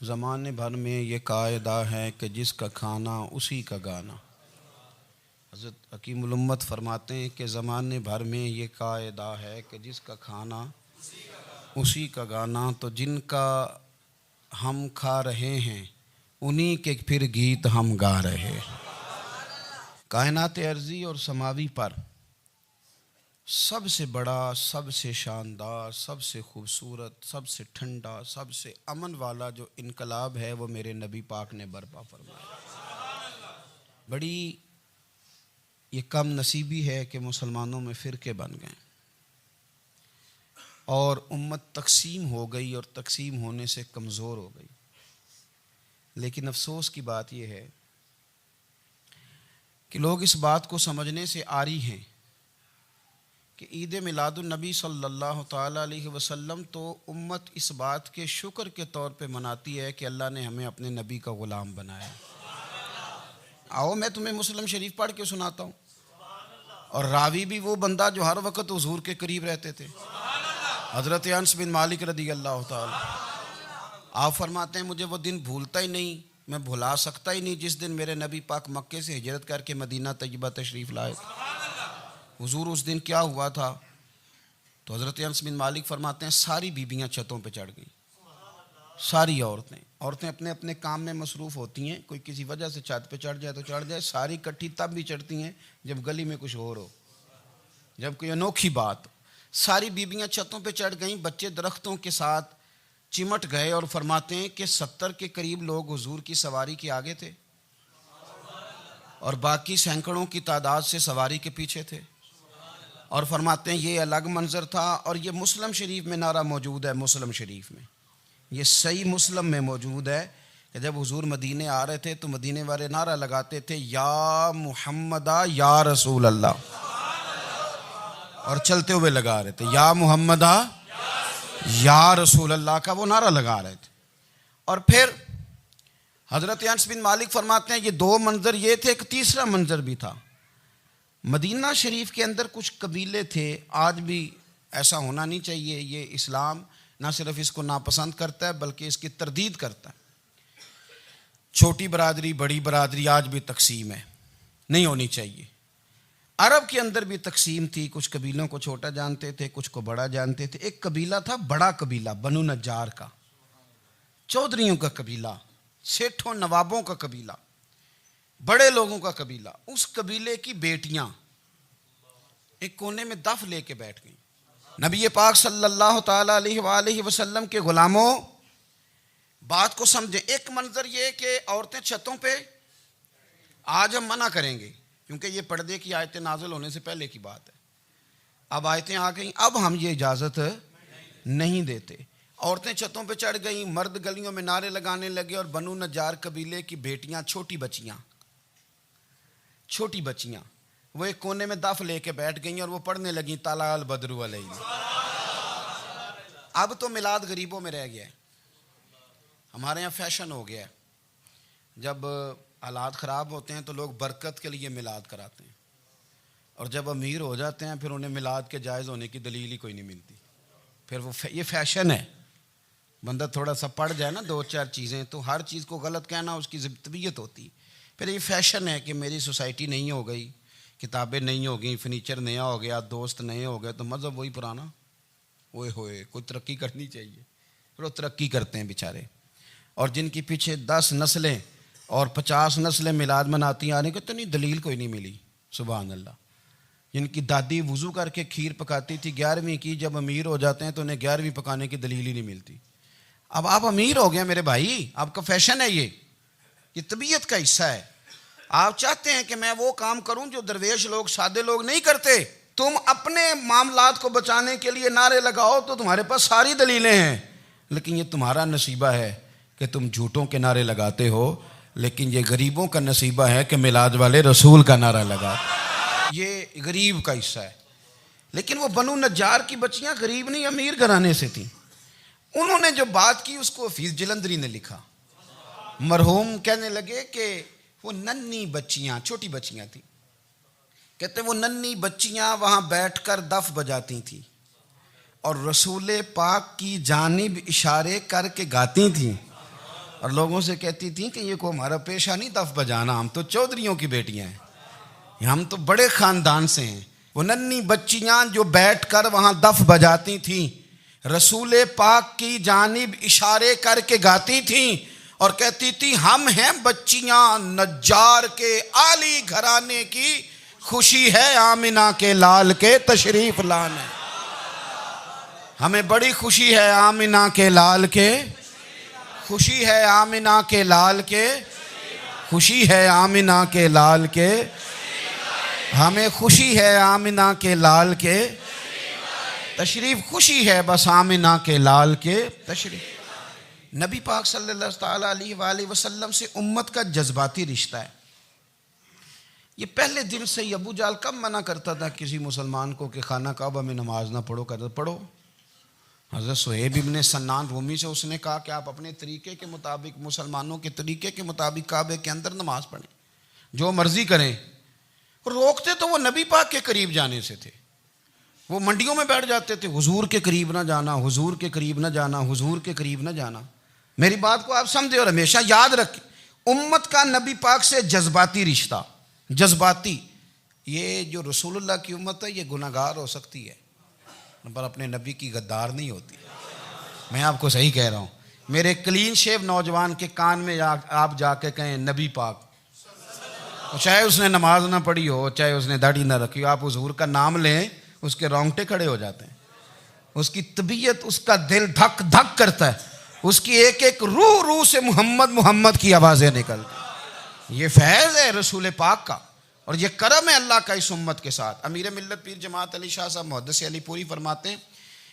زمانے بھر میں یہ قاعدہ ہے کہ جس کا کھانا اسی کا گانا۔ حضرت حکیم الامت فرماتے ہیں کہ زمانے بھر میں یہ قاعدہ ہے کہ جس کا کھانا اسی کا گانا، تو جن کا ہم کھا رہے ہیں انہی کے پھر گیت ہم گا رہے ہیں۔ کائنات ارضی اور سماوی پر سب سے بڑا، سب سے شاندار، سب سے خوبصورت، سب سے ٹھنڈا، سب سے امن والا جو انقلاب ہے وہ میرے نبی پاک نے برپا فرمایا۔ بڑی یہ کم نصیبی ہے کہ مسلمانوں میں فرقے بن گئے اور امت تقسیم ہو گئی، اور تقسیم ہونے سے کمزور ہو گئی۔ لیکن افسوس کی بات یہ ہے کہ لوگ اس بات کو سمجھنے سے عاری ہیں کہ عید میلاد النبی صلی اللہ تعالیٰ علیہ وسلم تو امت اس بات کے شکر کے طور پہ مناتی ہے کہ اللہ نے ہمیں اپنے نبی کا غلام بنایا۔ آؤ میں تمہیں مسلم شریف پڑھ کے سناتا ہوں، اور راوی بھی وہ بندہ جو ہر وقت حضور کے قریب رہتے تھے، حضرت انس بن مالک رضی اللہ تعالیٰ۔ آپ فرماتے ہیں مجھے وہ دن بھولتا ہی نہیں، میں بھلا سکتا ہی نہیں جس دن میرے نبی پاک مکے سے ہجرت کر کے مدینہ طیبہ تشریف لائے تھے۔ حضور اس دن کیا ہوا تھا؟ تو حضرت انس بن مالک فرماتے ہیں ساری بیبیاں چھتوں پہ چڑھ گئیں، ساری عورتیں اپنے اپنے کام میں مصروف ہوتی ہیں، کوئی کسی وجہ سے چھت پہ چڑھ جائے تو چڑھ جائے، ساری کٹھی تب بھی چڑھتی ہیں جب گلی میں کچھ اور ہو، جب کوئی انوکھی بات۔ ساری بیبیاں چھتوں پہ چڑھ گئیں، بچے درختوں کے ساتھ چمٹ گئے، اور فرماتے ہیں کہ 70 کے قریب لوگ حضور کی سواری کے آگے تھے اور باقی سینکڑوں کی تعداد سے سواری کے پیچھے تھے، اور فرماتے ہیں یہ الگ منظر تھا۔ اور یہ مسلم شریف میں نعرہ موجود ہے، مسلم شریف میں یہ صحیح مسلم میں موجود ہے کہ جب حضور مدینے آ رہے تھے تو مدینے والے نعرہ لگاتے تھے یا محمدہ یا رسول اللہ، اور چلتے ہوئے لگا رہے تھے یا محمدہ یا رسول اللہ کا وہ نعرہ لگا رہے تھے۔ اور پھر حضرت انس بن مالک فرماتے ہیں یہ دو منظر یہ تھے، ایک تیسرا منظر بھی تھا۔ مدینہ شریف کے اندر کچھ قبیلے تھے، آج بھی ایسا ہونا نہیں چاہیے، یہ اسلام نہ صرف اس کو ناپسند کرتا ہے بلکہ اس کی تردید کرتا ہے۔ چھوٹی برادری بڑی برادری آج بھی تقسیم ہے، نہیں ہونی چاہیے۔ عرب کے اندر بھی تقسیم تھی، کچھ قبیلوں کو چھوٹا جانتے تھے، کچھ کو بڑا جانتے تھے۔ ایک قبیلہ تھا بڑا قبیلہ، بنو نجار کا، چودھریوں کا قبیلہ، سیٹھوں نوابوں کا قبیلہ، بڑے لوگوں کا قبیلہ۔ اس قبیلے کی بیٹیاں ایک کونے میں دف لے کے بیٹھ گئیں۔ نبی پاک صلی اللہ تعالیٰ علیہ وآلہ وسلم کے غلاموں بات کو سمجھیں۔ ایک منظر یہ کہ عورتیں چھتوں پہ، آج ہم منع کریں گے کیونکہ یہ پردے کی آیتیں نازل ہونے سے پہلے کی بات ہے، اب آیتیں آ گئیں، اب ہم یہ اجازت نہیں دیتے۔ عورتیں چھتوں پہ چڑھ گئیں، مرد گلیوں میں نعرے لگانے لگے، اور بنو نجار قبیلے کی بیٹیاں، چھوٹی بچیاں وہ ایک کونے میں دف لے کے بیٹھ گئیں اور وہ پڑھنے لگیں طلع البدر علینا۔ اب تو میلاد غریبوں میں رہ گیا ہے، ہمارے یہاں فیشن ہو گیا ہے، جب حالات خراب ہوتے ہیں تو لوگ برکت کے لیے میلاد کراتے ہیں، اور جب امیر ہو جاتے ہیں پھر انہیں میلاد کے جائز ہونے کی دلیل ہی کوئی نہیں ملتی، پھر وہ یہ فیشن ہے۔ بندہ تھوڑا سا پڑھ جائے نا دو چار چیزیں تو ہر چیز کو غلط کہنا اس کی طبیعت ہوتی، پھر یہ فیشن ہے کہ میری سوسائٹی نہیں ہو گئی، کتابیں نہیں ہو گئیں، فرنیچر نیا ہو گیا، دوست نئے ہو گئے، تو مذہب وہی پرانا۔ اوئے ہوئے کوئی ترقی کرنی چاہیے، پھر وہ ترقی کرتے ہیں بیچارے، اور جن کی پیچھے 10 نسلیں اور 50 نسلیں میلاد مناتی آنے کو اتنی دلیل کوئی نہیں ملی، سبحان اللہ۔ جن کی دادی وضو کر کے کھیر پکاتی تھی 11ویں کی، جب امیر ہو جاتے ہیں تو انہیں 11ویں پکانے کی دلیل ہی نہیں ملتی۔ اب آپ امیر ہو گئے میرے بھائی، آپ کا فیشن ہے، یہ طبیعت کا حصہ ہے۔ آپ چاہتے ہیں کہ میں وہ کام کروں جو درویش لوگ، سادے لوگ نہیں کرتے۔ تم اپنے معاملات کو بچانے کے لیے نعرے لگاؤ تو تمہارے پاس ساری دلیلیں ہیں، لیکن یہ تمہارا نصیبہ ہے کہ تم جھوٹوں کے نعرے لگاتے ہو، لیکن یہ غریبوں کا نصیبہ ہے کہ میلاد والے رسول کا نعرہ لگاتے، یہ غریب کا حصہ ہے۔ لیکن وہ بنو نجار کی بچیاں غریب نہیں، امیر گھرانے سے تھیں۔ انہوں نے جو بات کی اس کو حفیظ جلندری نے لکھا۔ مرحوم کہنے لگے کہ وہ ننھی بچیاں، چھوٹی بچیاں تھیں، کہتے وہ ننھی بچیاں وہاں بیٹھ کر دف بجاتی تھیں اور رسول پاک کی جانب اشارے کر کے گاتی تھیں، اور لوگوں سے کہتی تھیں کہ یہ کو ہمارا پیشہ نہیں دف بجانا، ہم تو چودھریوں کی بیٹیاں ہیں، ہم تو بڑے خاندان سے ہیں۔ وہ ننھی بچیاں جو بیٹھ کر وہاں دف بجاتی تھیں، رسول پاک کی جانب اشارے کر کے گاتی تھیں اور کہتی تھی ہم ہیں بچیاں نجار کے عالی گھرانے کی، خوشی ہے آمنہ کے لال کے تشریف لانے، ہمیں بڑی خوشی ہے آمنہ کے لال کے، خوشی ہے آمنہ کے لال کے، خوشی ہے آمنہ کے لال کے، ہمیں خوشی ہے آمنہ کے لال کے تشریف، خوشی ہے بس آمنہ کے لال کے تشریف۔ نبی پاک صلی اللہ تعالیٰ علیہ وآلہ وسلم سے امت کا جذباتی رشتہ ہے۔ یہ پہلے دن سے ہی ابو جہل کب منع کرتا تھا کسی مسلمان کو کہ خانہ کعبہ میں نماز نہ پڑھو، کہتا پڑھو۔ حضرت صہیب ابن سنان رومی سے اس نے کہا کہ آپ اپنے طریقے کے مطابق، مسلمانوں کے طریقے کے مطابق کعبے کے اندر نماز پڑھیں، جو مرضی کریں۔ روکتے تو وہ نبی پاک کے قریب جانے سے تھے، وہ منڈیوں میں بیٹھ جاتے تھے، حضور کے قریب نہ جانا، حضور کے قریب نہ جانا، حضور کے قریب نہ جانا۔ میری بات کو آپ سمجھے اور ہمیشہ یاد رکھیں، امت کا نبی پاک سے جذباتی رشتہ، جذباتی۔ یہ جو رسول اللہ کی امت ہے یہ گناہگار ہو سکتی ہے پر اپنے نبی کی غدار نہیں ہوتی۔ میں آپ کو صحیح کہہ رہا ہوں۔ میرے کلین شیو نوجوان کے کان میں آپ جا کے کہیں نبی پاک، چاہے اس نے نماز نہ پڑھی ہو، چاہے اس نے داڑھی نہ رکھی ہو، آپ حضور کا نام لیں اس کے رونگٹے کھڑے ہو جاتے ہیں، اس کی طبیعت، اس کا دل دھک دھک کرتا ہے، اس کی ایک ایک روح سے محمد محمد کی آوازیں نکلتی۔ یہ فیض ہے رسول پاک کا اور یہ کرم ہے اللہ کا اس امت کے ساتھ۔ امیر ملت پیر جماعت علی شاہ صاحب محدث علی پوری فرماتے ہیں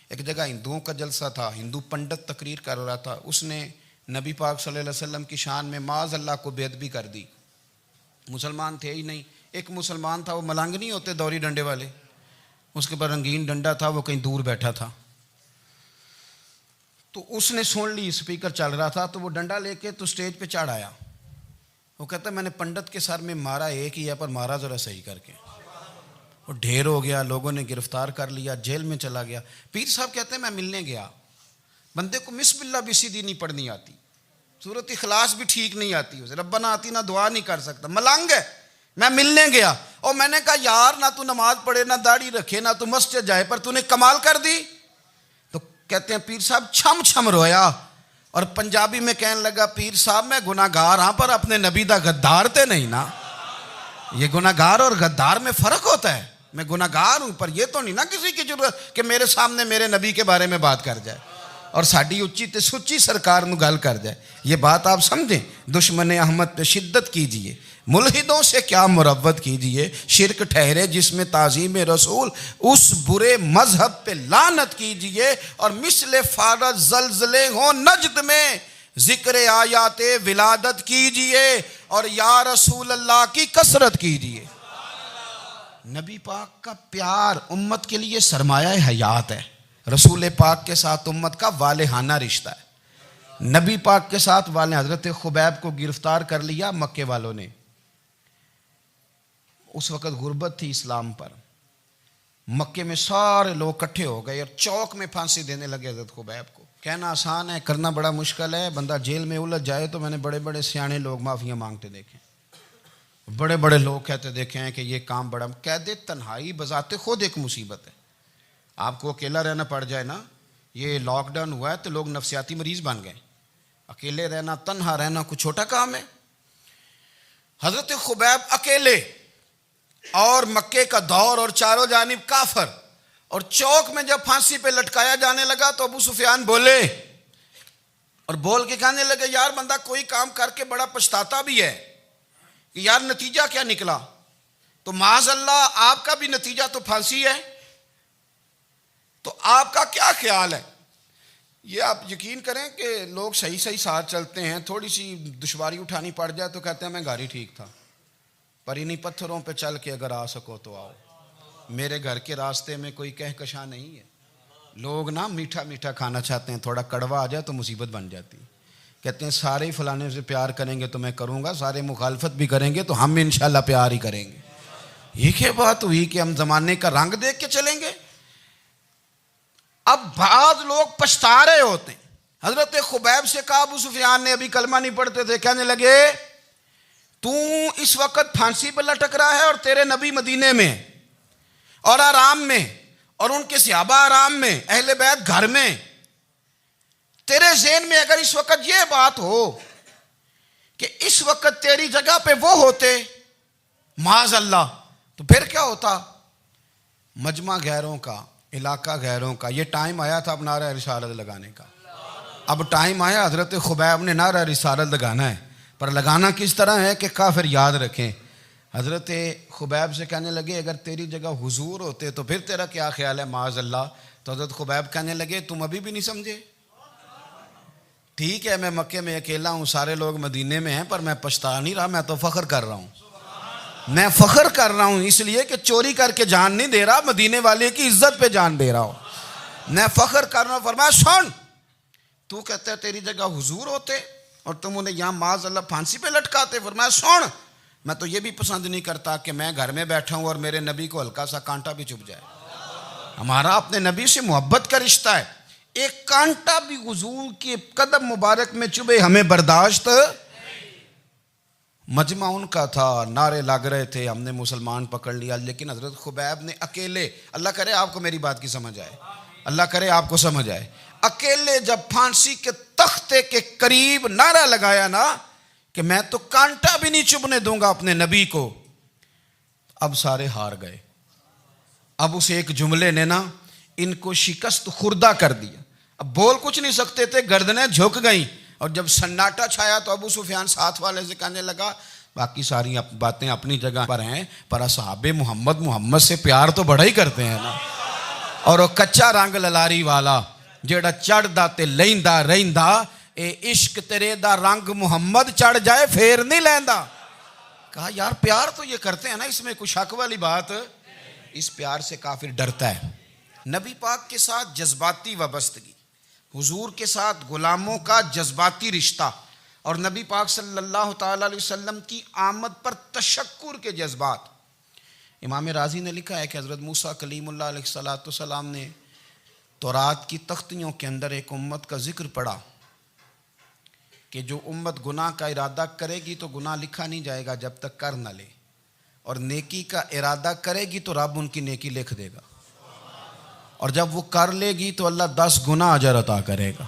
ایک جگہ ہندوؤں کا جلسہ تھا، ہندو پنڈت تقریر کر رہا تھا، اس نے نبی پاک صلی اللہ علیہ وسلم کی شان میں معاذ اللہ کو بے ادبی کر دی۔ مسلمان تھے ہی نہیں، ایک مسلمان تھا، وہ ملنگ نہیں ہوتے دوری ڈنڈے والے، اس کے پر رنگین ڈنڈا تھا، وہ کہیں دور بیٹھا تھا، تو اس نے سن لی اسپیکر چل رہا تھا، تو وہ ڈنڈا لے کے تو سٹیج پہ چڑھ آیا۔ وہ کہتا ہے میں نے پنڈت کے سر میں مارا ایک ہی ہے پر مارا ذرا صحیح کر کے، وہ ڈھیر ہو گیا، لوگوں نے گرفتار کر لیا، جیل میں چلا گیا۔ پیر صاحب کہتے ہیں میں ملنے گیا، بندے کو بسم اللہ بھی سیدھی نہیں پڑھنی آتی، سورۃ اخلاص بھی ٹھیک نہیں آتی، اسے ربنا آتینا دعا نہیں کر سکتا، ملنگ ہے۔ میں ملنے گیا اور میں نے کہا یار نہ تو نماز پڑھے، نہ داڑھی رکھے، نہ تو مسجد جائے، پر تو نے کمال کر دی۔ تو کہتے ہیں پیر صاحب چھم چھم رویا اور پنجابی میں کہنے لگا پیر صاحب میں گناہگار ہاں پر اپنے نبی دا غدار تے نہیں نا۔ یہ گناہگار اور غدار میں فرق ہوتا ہے، میں گناہگار ہوں پر یہ تو نہیں نا کسی کی ضرورت کہ میرے سامنے میرے نبی کے بارے میں بات کر جائے اور ساڑی اچھی تے سچی سرکار نو گل کر جائے۔ یہ بات آپ سمجھیں، دشمن احمد پہ شدت کیجئے، ملحدوں سے کیا مروت کیجئے، شرک ٹھہرے جس میں تعظیم رسول، اس برے مذہب پہ لعنت کیجئے، اور مثل فارض زلزلے ہوں نجد میں ذکر آیات ولادت کیجئے اور یا رسول اللہ کی کثرت کیجئے۔ نبی پاک کا پیار امت کے لیے سرمایہ حیات ہے۔ رسول پاک کے ساتھ امت کا والہانہ رشتہ ہے۔ نبی پاک کے ساتھ والے، حضرت خبیب کو گرفتار کر لیا مکے والوں نے، اس وقت غربت تھی اسلام پر، مکے میں سارے لوگ کٹھے ہو گئے اور چوک میں پھانسی دینے لگے حضرت خبیب کو۔ کہنا آسان ہے، کرنا بڑا مشکل ہے، بندہ جیل میں الجھ جائے تو میں نے بڑے بڑے سیانے لوگ معافیاں مانگتے دیکھے، بڑے بڑے لوگ کہتے دیکھے ہیں کہ یہ کام بڑا، قید تنہائی بذات خود ایک مصیبت ہے۔ آپ کو اکیلا رہنا پڑ جائے نا، یہ لاک ڈاؤن ہوا ہے تو لوگ نفسیاتی مریض بن گئے، اکیلے رہنا، تنہا رہنا کوئی چھوٹا کام ہے۔ حضرت خبیب اکیلے اور مکے کا دور اور چاروں جانب کافر، اور چوک میں جب پھانسی پہ لٹکایا جانے لگا تو ابو سفیان بولے اور بول کے کہنے لگے یار بندہ کوئی کام کر کے بڑا پچھتاتا بھی ہے کہ یار نتیجہ کیا نکلا، تو معاذ اللہ آپ کا بھی نتیجہ تو پھانسی ہے، تو آپ کا کیا خیال ہے؟ یہ آپ یقین کریں کہ لوگ صحیح صحیح ساتھ چلتے ہیں، تھوڑی سی دشواری اٹھانی پڑ جائے تو کہتے ہیں میں گاڑی ٹھیک تھا، پر انہی پتھروں پہ چل کے اگر آ سکو تو آؤ، میرے گھر کے راستے میں کوئی کہکشاں نہیں ہے۔ لوگ نا میٹھا میٹھا کھانا چاہتے ہیں، تھوڑا کڑوا آ جائے تو مصیبت بن جاتی ہے۔ کہتے ہیں سارے فلانے سے پیار کریں گے تو میں کروں گا، سارے مخالفت بھی کریں گے تو ہم انشاءاللہ پیار ہی کریں گے۔ یہ کیا بات ہوئی کہ ہم زمانے کا رنگ دیکھ کے چلیں گے؟ اب بعض لوگ پچھتا رہے ہوتے ہیں، حضرت خبیب سے کہا، ابو سفیان نے ابھی کلمہ نہیں پڑھتے تھے، کہنے لگے تو اس وقت پھانسی پہ لٹک رہا ہے اور تیرے نبی مدینے میں اور آرام میں، اور ان کے صحابہ آرام میں، اہل بیت گھر میں، تیرے ذہن میں اگر اس وقت یہ بات ہو کہ اس وقت تیری جگہ پہ وہ ہوتے معاذ اللہ، تو پھر کیا ہوتا؟ مجمع غیروں کا، علاقہ غیروں کا، یہ ٹائم آیا تھا اب نعرہ رسالت لگانے کا، اب ٹائم آیا حضرت خبیب نے نعرہ رسالت لگانا ہے، پر لگانا کس طرح ہے کہ کافر یاد رکھیں۔ حضرت خبیب سے کہنے لگے اگر تیری جگہ حضور ہوتے تو پھر تیرا کیا خیال ہے معاذ اللہ؟ تو حضرت خبیب کہنے لگے تم ابھی بھی نہیں سمجھے؟ ٹھیک ہے میں مکے میں اکیلا ہوں، سارے لوگ مدینے میں ہیں، پر میں پچھتا نہیں رہا، میں تو فخر کر رہا ہوں، میں فخر کر رہا ہوں اس لیے کہ چوری کر کے جان نہیں دے رہا، مدینے والے کی عزت پہ جان دے رہا ہوں، میں فخر کر رہا ہوں۔ فرمایا سن، تو کہتا ہے تیری جگہ حضور ہوتے اور تم انہیں یہاں معاذ اللہ پھانسی پہ لٹکاتے۔ فرمایا سن، میں تو یہ بھی پسند نہیں کرتا کہ میں گھر میں بیٹھا ہوں اور میرے نبی کو ہلکا سا کانٹا بھی چبھ جائے، ہمارا اپنے نبی سے محبت کا رشتہ ہے، ایک کانٹا بھی حضور کے قدم مبارک میں چبھے ہمیں برداشت۔ مجمع ان کا تھا، نعرے لگ رہے تھے، ہم نے مسلمان پکڑ لیا، لیکن حضرت خبیب نے اکیلے، اللہ کرے آپ کو میری بات کی سمجھ آئے، اللہ کرے آپ کو سمجھ آئے، اکیلے جب پھانسی کے تختے کے قریب نعرہ لگایا نا کہ میں تو کانٹا بھی نہیں چبھنے دوں گا اپنے نبی کو، اب سارے ہار گئے۔ اب اس ایک جملے نے نا ان کو شکست خوردہ کر دیا، اب بول کچھ نہیں سکتے تھے، گردنیں جھک گئیں، اور جب سناٹا چھایا تو ابو سفیان ساتھ والے سے کہنے لگا باقی ساری باتیں اپنی جگہ پر ہیں، پر اصحاب محمد سے پیار تو بڑا ہی کرتے ہیں نا، اور وہ کچا رنگ للاری والا جیڑا چڑھ دا تے لیندا رہندا، اے عشق تیرے دا رنگ محمد چڑھ جائے پھر نہیں لیندا۔ کہا یار پیار تو یہ کرتے ہیں نا، اس میں کوئی شک والی بات، اس پیار سے کافر ڈرتا ہے۔ نبی پاک کے ساتھ جذباتی وابستگی، حضور کے ساتھ غلاموں کا جذباتی رشتہ، اور نبی پاک صلی اللہ تعالی علیہ وسلم کی آمد پر تشکر کے جذبات۔ امام رازی نے لکھا ہے کہ حضرت موسیٰ کلیم اللہ علیہ السلام نے تورات کی تختیوں کے اندر ایک امت کا ذکر پڑھا کہ جو امت گناہ کا ارادہ کرے گی تو گناہ لکھا نہیں جائے گا جب تک کر نہ لے، اور نیکی کا ارادہ کرے گی تو رب ان کی نیکی لکھ دے گا، اور جب وہ کر لے گی تو اللہ 10 گنا اجر عطا کرے گا،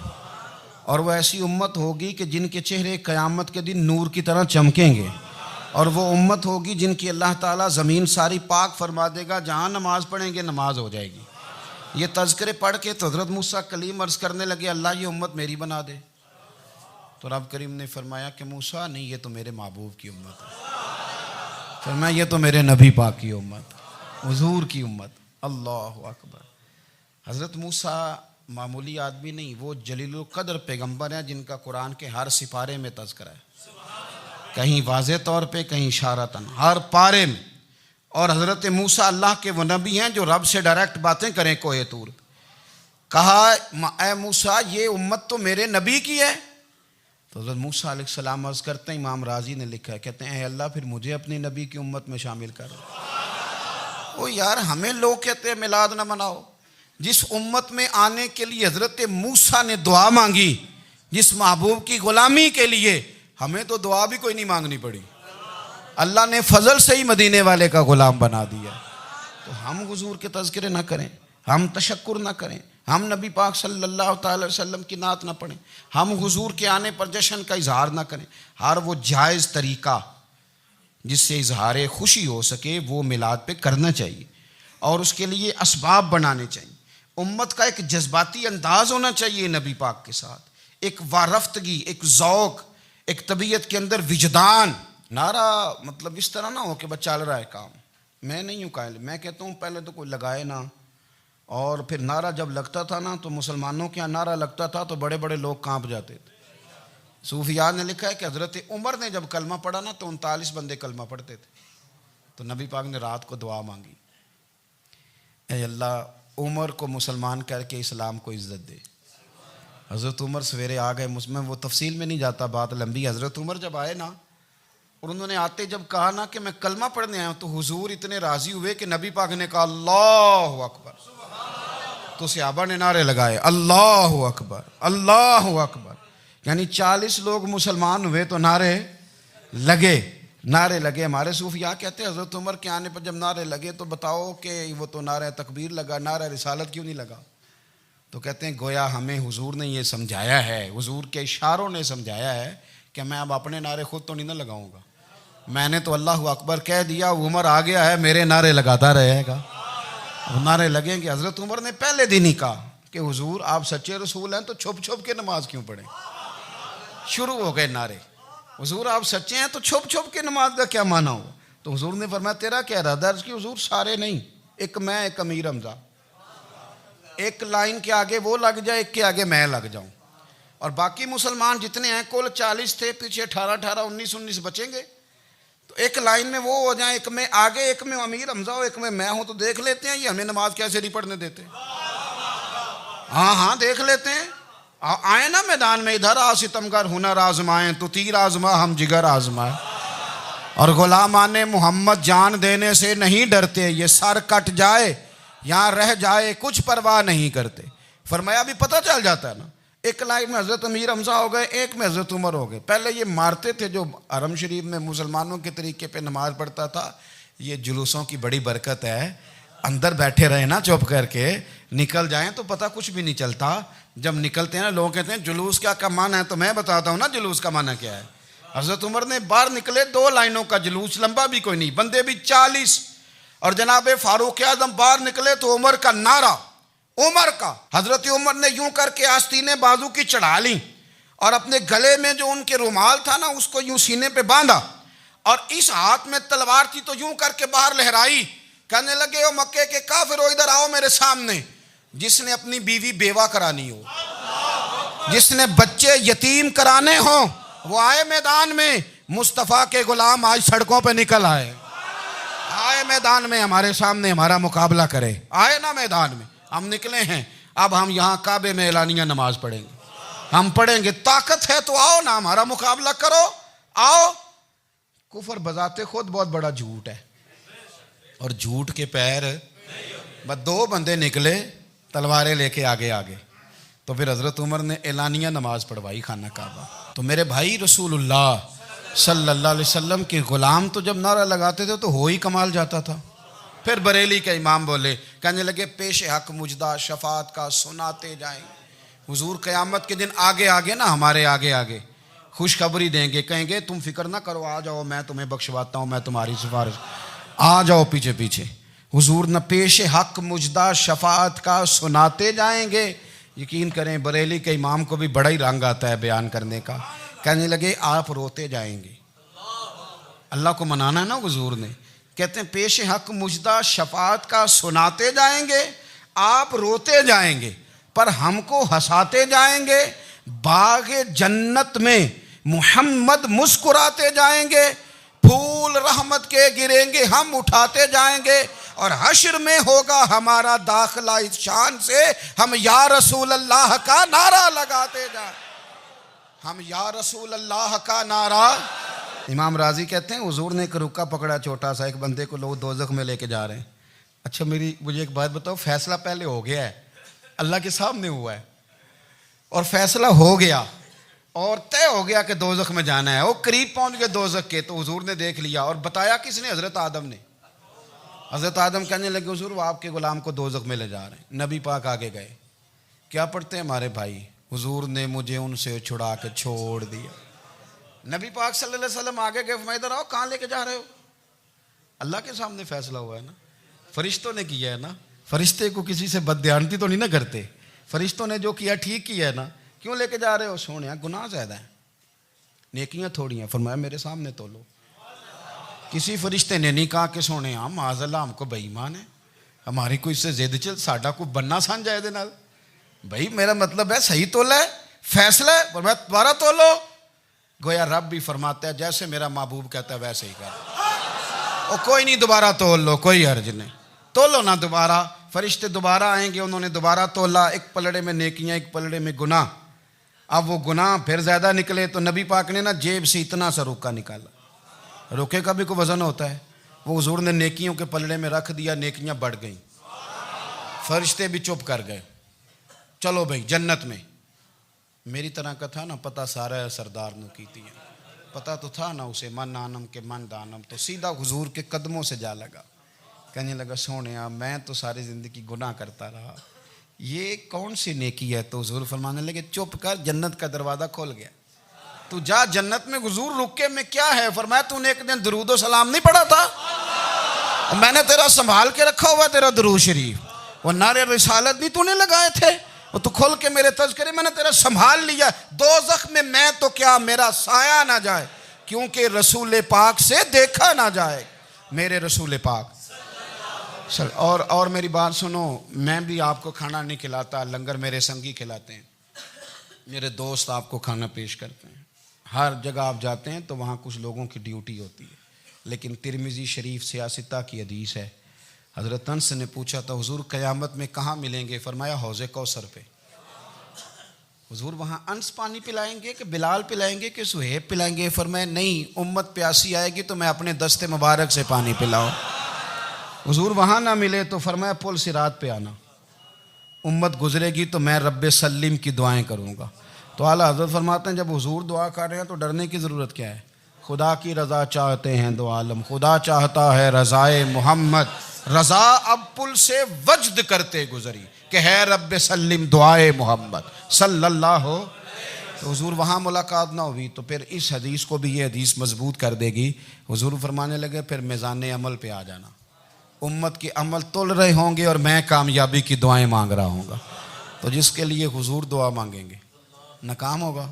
اور وہ ایسی امت ہوگی کہ جن کے چہرے قیامت کے دن نور کی طرح چمکیں گے، اور وہ امت ہوگی جن کی اللہ تعالیٰ زمین ساری پاک فرما دے گا، جہاں نماز پڑھیں گے نماز ہو جائے گی۔ یہ تذکرے پڑھ کے تو حضرت موسیٰ کلیم عرض کرنے لگے اللہ یہ امت میری بنا دے، تو رب کریم نے فرمایا کہ موسیٰ نہیں، یہ تو میرے محبوب کی امت ہے، فرمایا یہ تو میرے نبی پاک کی امت، حضور کی امت۔ اللہ اکبر۔ حضرت موسیٰ معمولی آدمی نہیں، وہ جلیل القدر پیغمبر ہیں جن کا قرآن کے ہر سپارے میں تذکرہ ہے، کہیں واضح طور پہ کہیں اشارتاً، ہر پارے میں۔ اور حضرت موسیٰ اللہ کے وہ نبی ہیں جو رب سے ڈائریکٹ باتیں کریں کوہ طور۔ کہا اے موسیٰ یہ امت تو میرے نبی کی ہے، تو حضرت موسیٰ علیہ السلام عرض کرتے ہیں، امام رازی نے لکھا ہے، کہتے ہیں اے اللہ پھر مجھے اپنی نبی کی امت میں شامل کر۔ او یار ہمیں لوگ کہتے ہیں میلاد نہ مناؤ، جس امت میں آنے کے لیے حضرت موسیٰ نے دعا مانگی، جس محبوب کی غلامی کے لیے، ہمیں تو دعا بھی کوئی نہیں مانگنی پڑی، اللہ نے فضل سے ہی مدینے والے کا غلام بنا دیا۔ تو ہم حضور کے تذکرے نہ کریں، ہم تشکر نہ کریں، ہم نبی پاک صلی اللہ تعالی وسلم کی نعت نہ پڑھیں، ہم حضور کے آنے پر جشن کا اظہار نہ کریں، ہر وہ جائز طریقہ جس سے اظہار خوشی ہو سکے وہ میلاد پہ کرنا چاہیے، اور اس کے لیے اسباب بنانے چاہیے۔ امت کا ایک جذباتی انداز ہونا چاہیے نبی پاک کے ساتھ، ایک وارفتگی، ایک ذوق، ایک طبیعت کے اندر وجدان۔ نعرہ مطلب اس طرح نہ ہو کہ بس چل رہا ہے کام، میں نہیں ہوں قائل، میں کہتا ہوں پہلے تو کوئی لگائے نہ، اور پھر نعرہ جب لگتا تھا نا تو مسلمانوں کے یہاں نعرہ لگتا تھا تو بڑے بڑے لوگ کانپ جاتے تھے۔ صوفیاء نے لکھا ہے کہ حضرت عمر نے جب کلمہ پڑھا نا تو 39 بندے کلمہ پڑھتے تھے، تو نبی پاک نے رات کو دعا مانگی، اے اللہ عمر کو مسلمان کر کے اسلام کو عزت دے۔ حضرت عمر سویرے آ گئے، میں وہ تفصیل میں نہیں جاتا، بات لمبی۔ حضرت عمر جب آئے نا اور انہوں نے آتے جب کہا نا کہ میں کلمہ پڑھنے آیا ہوں، تو حضور اتنے راضی ہوئے کہ نبی پاک نے کہا اللہ اکبر، تو صحابہ نے نعرے لگائے اللہ اکبر اللہ اکبر، یعنی 40 لوگ مسلمان ہوئے تو نعرے لگے ہمارے صوفیاء کہتے ہیں حضرت عمر کے آنے پر جب نعرے لگے تو بتاؤ کہ وہ تو نعرہ تکبیر لگا، نعرہ رسالت کیوں نہیں لگا؟ تو کہتے ہیں گویا ہمیں حضور نے یہ سمجھایا ہے، حضور کے اشاروں نے سمجھایا ہے کہ میں اب اپنے نعرے خود تو نہیں نہ لگاؤں گا، میں نے تو اللہ اکبر کہہ دیا، عمر آ گیا ہے میرے نعرے لگاتا رہے گا، نعرے لگیں گے۔ حضرت عمر نے پہلے دن ہی کہا کہ حضور آپ سچے رسول ہیں تو چھپ چھپ کے نماز کیوں پڑھیں؟ شروع ہو گئے نعرے، حضور آپ سچے ہیں تو چھپ چھپ کے نماز کا کیا معنی ہو؟ تو حضور نے فرمایا تیرا کیا ارادہ ہے؟ حضور سارے نہیں، ایک میں ایک امیر حمزہ، ایک لائن کے آگے وہ لگ جائے، ایک کے آگے میں لگ جاؤں، اور باقی مسلمان جتنے ہیں کل 40 تھے، پیچھے 18 19 بچیں گے، تو ایک لائن میں وہ ہو جائیں، ایک میں آگے ایک میں امیر حمزہ ہو، ایک میں ہوں، تو دیکھ لیتے ہیں یہ ہمیں نماز کیسے نہیں پڑھنے دیتے۔ ہاں دیکھ لیتے ہیں، آئے نا میدان میں، ادھر آ ستمگر ہنر آزمائیں، تو تیر آزما ہم جگر آزمائیں، اور غلامان محمد جان دینے سے نہیں ڈرتے، یہ سر کٹ جائے یہاں رہ جائے کچھ پرواہ نہیں کرتے۔ فرمایا بھی پتہ چل جاتا ہے نا، ایک لائن میں حضرت امیر حمزہ ہو گئے، ایک میں حضرت عمر ہو گئے۔ پہلے یہ مارتے تھے جو حرم شریف میں مسلمانوں کے طریقے پہ نماز پڑھتا تھا، یہ جلوسوں کی بڑی برکت ہے، اندر بیٹھے رہے نا چپ کر کے، نکل جائیں تو پتہ کچھ بھی نہیں چلتا۔ جب نکلتے ہیں نا لوگ کہتے ہیں جلوس کیا معنی ہے، تو میں بتاتا ہوں نا جلوس کا معنی کیا ہے۔ حضرت عمر نے باہر نکلے 2 لائنوں کا جلوس، لمبا بھی کوئی نہیں، بندے بھی 40، اور جناب فاروق اعظم باہر نکلے تو عمر کا نعرہ، عمر کا، حضرت عمر نے یوں کر کے آستینیں بازو کی چڑھا لیں، اور اپنے گلے میں جو ان کے رومال تھا نا اس کو یوں سینے پہ باندھا، اور اس ہاتھ میں تلوار تھی تو یوں کر کے باہر لہرائی، کہنے لگے او مکے کے کافرو ادھر آؤ میرے سامنے، جس نے اپنی بیوی بیوہ کرانی ہو، جس نے بچے یتیم کرانے ہوں، وہ آئے میدان میں، مصطفیٰ کے غلام آج سڑکوں پہ نکل آئے میدان میں ہمارے سامنے ہمارا مقابلہ کرے، آئے نا میدان میں، ہم نکلے ہیں، اب ہم یہاں کعبے میں اعلانیہ نماز پڑھیں گے، ہم پڑھیں گے، طاقت ہے تو آؤ نا ہمارا مقابلہ کرو، آؤ۔ کفر بذات خود بہت بڑا جھوٹ ہے، اور جھوٹ کے پیر، بس 2 بندے نکلے تلواریں لے کے آگے، تو پھر حضرت عمر نے اعلانیہ نماز پڑھوائی خانہ کعبہ۔ تو میرے بھائی رسول اللہ صلی اللہ علیہ وسلم کے غلام تو جب نعرہ لگاتے تھے تو ہو ہی کمال جاتا تھا۔ پھر بریلی کے امام بولے، کہنے لگے پیش حق مجدہ شفاعت کا سناتے جائیں، حضور قیامت کے دن آگے نا ہمارے آگے خوشخبری دیں گے، کہیں گے تم فکر نہ کرو، آ جاؤ میں تمہیں بخشواتا ہوں، میں تمہاری سفارش، آ جاؤ پیچھے۔ حضور نہ پیش حق مجدہ شفاعت کا سناتے جائیں گے۔ یقین کریں بریلی کے امام کو بھی بڑا ہی رنگ آتا ہے بیان کرنے کا، کہنے لگے آپ روتے جائیں گے، اللہ کو منانا ہے نا حضور نے، کہتے ہیں پیش حق مجدہ شفاعت کا سناتے جائیں گے، آپ روتے جائیں گے پر ہم کو ہنساتے جائیں گے، باغ جنت میں محمد مسکراتے جائیں گے، پھول رحمت کے گریں گے ہم اٹھاتے جائیں گے، اور حشر میں ہوگا ہمارا داخلہ اس شان سے ہم یا رسول اللہ کا نعرہ لگاتے جائیں، ہم یا رسول اللہ کا نعرہ۔ امام راضی کہتے ہیں حضور نے ایک رکا پکڑا چھوٹا سا، ایک بندے کو لوگ دوزخ میں لے کے جا رہے ہیں، اچھا مجھے ایک بات بتاؤ، فیصلہ پہلے ہو گیا ہے، اللہ کے سامنے ہوا ہے، اور فیصلہ ہو گیا اور طے ہو گیا کہ دوزخ میں جانا ہے، وہ قریب پہنچ گئے دوزخ کے، تو حضور نے دیکھ لیا، اور بتایا کس نے؟ حضرت آدم نے۔ حضرت آدم کہنے لگے حضور وہ آپ کے غلام کو دوزخ میں لے جا رہے ہیں، نبی پاک آگے گئے، کیا پڑھتے ہیں ہمارے بھائی؟ حضور نے مجھے ان سے چھڑا کے چھوڑ دیا۔ نبی پاک صلی اللہ علیہ وسلم آگے گئے، فرمایا ادھر آؤ، کہاں لے کے جا رہے ہو؟ اللہ کے سامنے فیصلہ ہوا ہے نا، فرشتوں نے کیا ہے نا، فرشتے کو کسی سے بددیانتی تو نہیں نہ کرتے، فرشتوں نے جو کیا ٹھیک کیا ہے نا، کیوں لے کے جا رہے ہو؟ سونے گناہ زیادہ ہیں، نیکیاں تھوڑی ہیں، فرمایا میرے سامنے تولو۔ کسی فرشتے نے نہیں کہا کہ سونے معاذ اللہ ہم کو بے ایمان ہے، ہماری کوئی اس سے زد چل ساڈا کو بننا سان جائے دے نال، بھائی میرا مطلب ہے صحیح تولا ہے، فیصلہ ہے، فرمایا دوبارہ تولو۔ گویا رب بھی فرماتا ہے جیسے میرا محبوب کہتا ہے ویسے ہی کر، او کوئی نہیں دوبارہ تول لو، کوئی حرج نہیں، تولو نہ دوبارہ۔ فرشتے دوبارہ آئیں گے، انہوں نے دوبارہ تولا، ایک پلڑے میں نیکیاں ایک پلڑے میں گناہ، اب وہ گناہ پھر زیادہ نکلے تو نبی پاک نے نا جیب سے اتنا سا روکا نکالا، روکے کا بھی کوئی وزن ہوتا ہے، وہ حضور نے نیکیوں کے پلڑے میں رکھ دیا، نیکیاں بڑھ گئیں، فرشتے بھی چپ کر گئے. چلو بھائی جنت میں. میری طرح کا تھا نا پتہ سارا ہے سردار نے کیتی ہے, پتہ تو تھا نا اسے من آنم کے من دانم, تو سیدھا حضور کے قدموں سے جا لگا. کہنے لگا سونیا میں تو ساری زندگی گناہ کرتا رہا, یہ کون سی نیکی ہے؟ تو حضور فرمانے لگے چپ کر, جنت کا دروازہ کھول گیا, تو جا جنت میں. حضور رکے میں کیا ہے؟ فرمایا تو نے ایک دن درود و سلام نہیں پڑھا تھا, میں نے تیرا سنبھال کے رکھا ہوا تیرا درود شریف, وہ نعرے رسالت بھی تو نے لگائے تھے, وہ تو کھول کے میرے تذکرے میں نے تیرا سنبھال لیا. دوزخ میں میں تو کیا میرا سایہ نہ جائے, کیونکہ رسول پاک سے دیکھا نہ جائے. میرے رسول پاک اور میری بات سنو, میں بھی آپ کو کھانا نہیں کھلاتا, لنگر میرے سنگی کھلاتے ہیں, میرے دوست آپ کو کھانا پیش کرتے ہیں. ہر جگہ آپ جاتے ہیں تو وہاں کچھ لوگوں کی ڈیوٹی ہوتی ہے. لیکن ترمذی شریف سیاستہ کی حدیث ہے, حضرت انس نے پوچھا تھا حضور قیامت میں کہاں ملیں گے؟ فرمایا حوض کوثر پہ. حضور وہاں انس پانی پلائیں گے کہ بلال پلائیں گے کہ سہیب پلائیں گے؟ فرمایا نہیں, امت پیاسی آئے گی تو میں اپنے دست مبارک سے پانی پلاؤں. حضور وہاں نہ ملے تو فرمایا پل صراط پہ آنا, امت گزرے گی تو میں رب سلم کی دعائیں کروں گا. تو اعلیٰ حضرت فرماتے ہیں جب حضور دعا کر رہے ہیں تو ڈرنے کی ضرورت کیا ہے؟ خدا کی رضا چاہتے ہیں دو عالم, خدا چاہتا ہے رضائے محمد, رضا اب پل سے وجد کرتے گزری کہ ہے رب سلم دعائے محمد صلی اللہ ہو. تو حضور وہاں ملاقات نہ ہوئی تو پھر اس حدیث کو بھی یہ حدیث مضبوط کر دے گی. حضور فرمانے لگے پھر میزان عمل پہ آ جانا, امت کے عمل تول رہے ہوں گے اور میں کامیابی کی دعائیں مانگ رہا ہوں گا. تو جس کے لیے حضور دعا مانگیں گے ناکام ہوگا,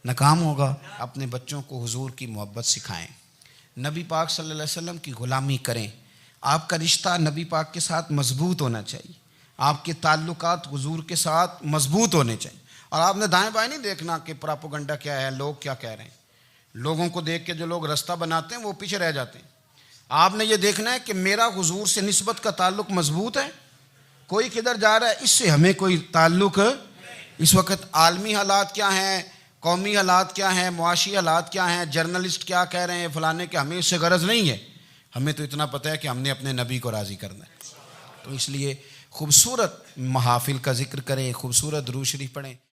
ناکام ہوگا. اپنے بچوں کو حضور کی محبت سکھائیں, نبی پاک صلی اللہ علیہ وسلم کی غلامی کریں. آپ کا رشتہ نبی پاک کے ساتھ مضبوط ہونا چاہیے, آپ کے تعلقات حضور کے ساتھ مضبوط ہونے چاہیے. اور آپ نے دائیں بائیں نہیں دیکھنا کہ پراپوگنڈا کیا ہے, لوگ کیا کہہ رہے ہیں. لوگوں کو دیکھ کے جو لوگ رستہ بناتے ہیں وہ پیچھے رہ جاتے ہیں. آپ نے یہ دیکھنا ہے کہ میرا حضور سے نسبت کا تعلق مضبوط ہے, کوئی کدھر جا رہا ہے اس سے ہمیں کوئی تعلق. اس وقت عالمی حالات کیا ہیں, قومی حالات کیا ہیں, معاشی حالات کیا ہیں, جرنلسٹ کیا کہہ رہے ہیں فلانے کے, ہمیں اس سے غرض نہیں ہے. ہمیں تو اتنا پتہ ہے کہ ہم نے اپنے نبی کو راضی کرنا ہے. تو اس لیے خوبصورت محافل کا ذکر کریں, خوبصورت درود شریف پڑھیں.